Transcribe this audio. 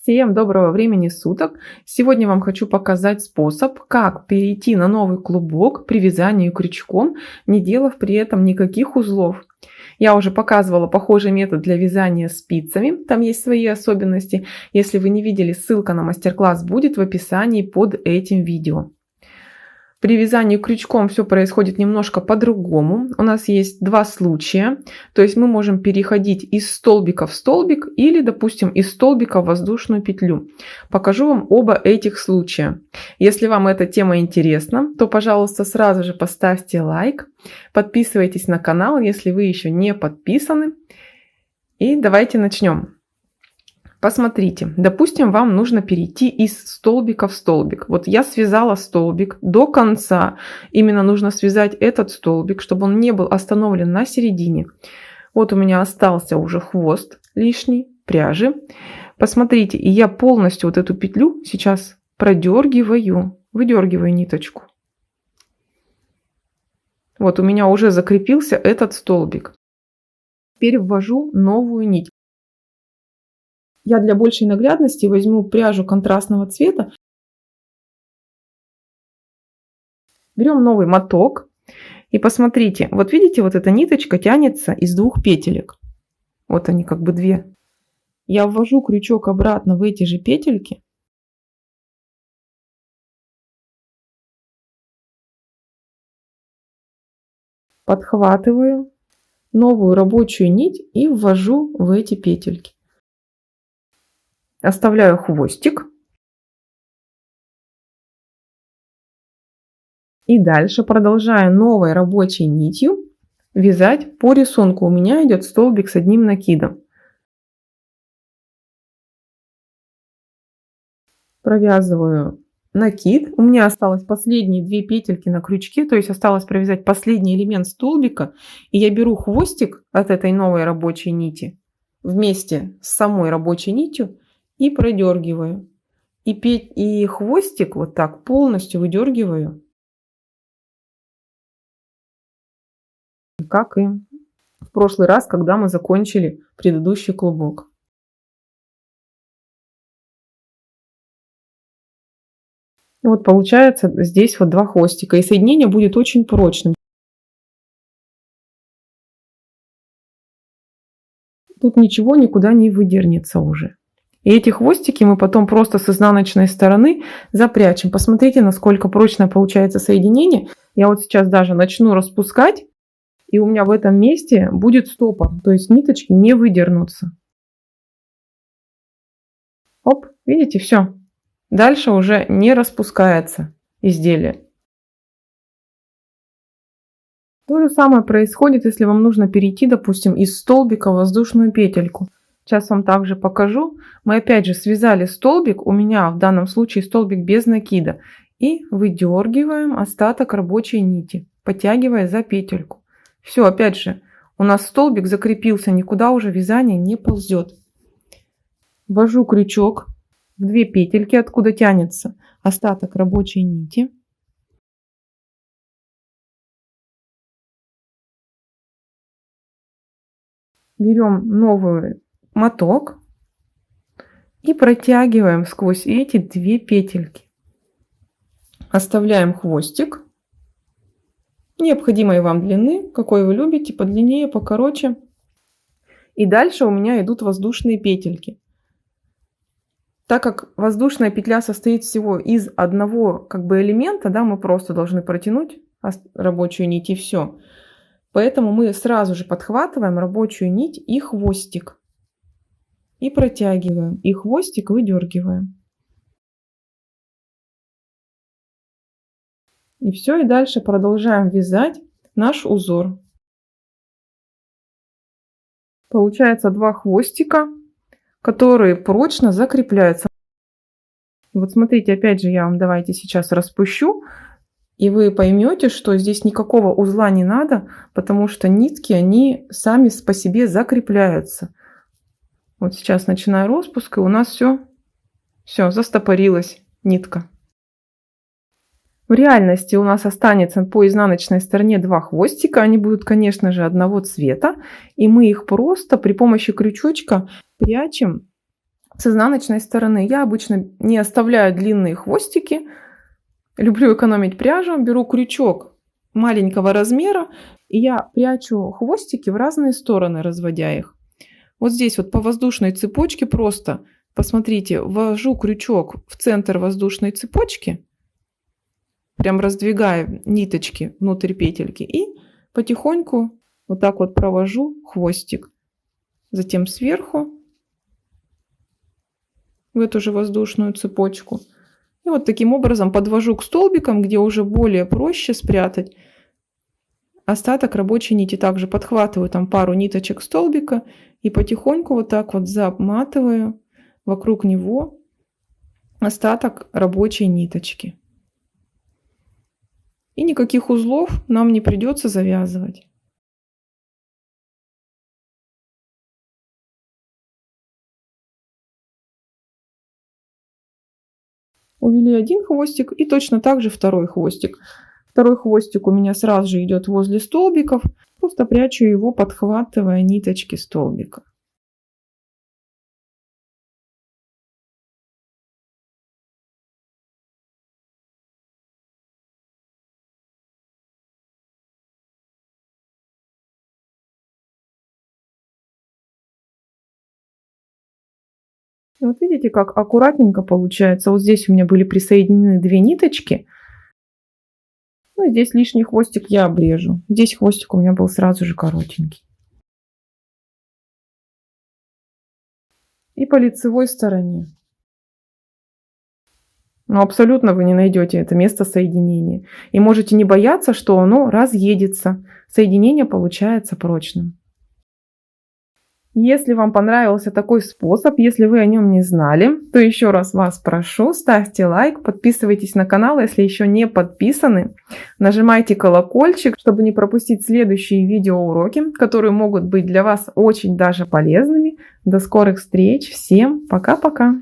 Всем доброго времени суток! Сегодня вам хочу показать способ, как перейти на новый клубок при вязании крючком, не делав при этом никаких узлов. Я уже показывала похожий метод для вязания спицами, там есть свои особенности. Если вы не видели, ссылка на мастер-класс будет в описании под этим видео. При вязании крючком все происходит немножко по-другому. У нас есть два случая. То есть мы можем переходить из столбика в столбик или, допустим, из столбика в воздушную петлю. Покажу вам оба этих случая. Если вам эта тема интересна, то, пожалуйста, сразу же поставьте лайк. Подписывайтесь на канал, если вы еще не подписаны. И давайте начнем. Посмотрите, допустим, вам нужно перейти из столбика в столбик. Вот я связала столбик до конца. Именно нужно связать этот столбик, чтобы он не был остановлен на середине. Вот у меня остался уже хвост лишний пряжи. Посмотрите, и я полностью вот эту петлю сейчас продергиваю, выдергиваю ниточку. Вот у меня уже закрепился этот столбик. Теперь ввожу новую нить. Я для большей наглядности возьму пряжу контрастного цвета. Берем новый моток. И посмотрите, вот видите, вот эта ниточка тянется из двух петелек. Вот они как бы две. Я ввожу крючок обратно в эти же петельки. Подхватываю новую рабочую нить и ввожу в эти петельки. Оставляю хвостик. И дальше продолжаю новой рабочей нитью вязать по рисунку. У меня идет столбик с одним накидом. Провязываю накид. У меня осталось последние две петельки на крючке, то есть осталось провязать последний элемент столбика. И я беру хвостик от этой новой рабочей нити вместе с самой рабочей нитью и продергиваю. И хвостик вот так полностью выдергиваю. Как и в прошлый раз, когда мы закончили предыдущий клубок. И вот получается здесь вот два хвостика. И соединение будет очень прочным. Тут ничего никуда не выдернется уже. И эти хвостики мы потом просто с изнаночной стороны запрячем. Посмотрите, насколько прочное получается соединение. Я вот сейчас даже начну распускать. И у меня в этом месте будет стопор. То есть ниточки не выдернутся. Оп, видите, все. Дальше уже не распускается изделие. То же самое происходит, если вам нужно перейти, допустим, из столбика в воздушную петельку. Сейчас вам также покажу. Мы опять же связали столбик. У меня в данном случае столбик без накида. И выдергиваем остаток рабочей нити, подтягивая за петельку. Все, опять же, у нас столбик закрепился, никуда уже вязание не ползет. Ввожу крючок в две петельки, откуда тянется остаток рабочей нити. Берем новый моток и протягиваем сквозь эти две петельки. Оставляем хвостик необходимой вам длины, какой вы любите, подлиннее, покороче. И дальше у меня идут воздушные петельки. Так как воздушная петля состоит всего из одного как бы элемента, да, мы просто должны протянуть рабочую нить и все. Поэтому мы сразу же подхватываем рабочую нить и хвостик. И протягиваем. И хвостик выдергиваем. И все, и дальше продолжаем вязать наш узор. Получается два хвостика, которые прочно закрепляются. Вот смотрите, опять же, я вам давайте сейчас распущу. И вы поймете, что здесь никакого узла не надо, потому что нитки, они сами по себе закрепляются. Вот сейчас начинаю распуск, и у нас все застопорилась нитка. В реальности у нас останется по изнаночной стороне два хвостика. Они будут, конечно же, одного цвета. И мы их просто при помощи крючочка прячем с изнаночной стороны. Я обычно не оставляю длинные хвостики. Люблю экономить пряжу. Беру крючок маленького размера, и я прячу хвостики в разные стороны, разводя их. Вот здесь вот по воздушной цепочке просто, посмотрите, ввожу крючок в центр воздушной цепочки, прям раздвигая ниточки внутрь петельки, и потихоньку вот так вот провожу хвостик. Затем сверху в эту же воздушную цепочку. И вот таким образом подвожу к столбикам, где уже более проще спрятать остаток рабочей нити. Также подхватываю там пару ниточек столбика и потихоньку вот так вот заматываю вокруг него остаток рабочей ниточки. И никаких узлов нам не придется завязывать. Увели один хвостик и точно так же второй хвостик. Второй хвостик у меня сразу же идет возле столбиков. Просто прячу его, подхватывая ниточки столбика. И вот видите, как аккуратненько получается. Вот здесь у меня были присоединены две ниточки. Ну и здесь лишний хвостик я обрежу. Здесь хвостик у меня был сразу же коротенький. И по лицевой стороне. Но абсолютно вы не найдете это место соединения. И можете не бояться, что оно разъедется. Соединение получается прочным. Если вам понравился такой способ, если вы о нем не знали, то еще раз вас прошу, ставьте лайк, подписывайтесь на канал, если еще не подписаны, нажимайте колокольчик, чтобы не пропустить следующие видеоуроки, которые могут быть для вас очень даже полезными. До скорых встреч, всем пока-пока!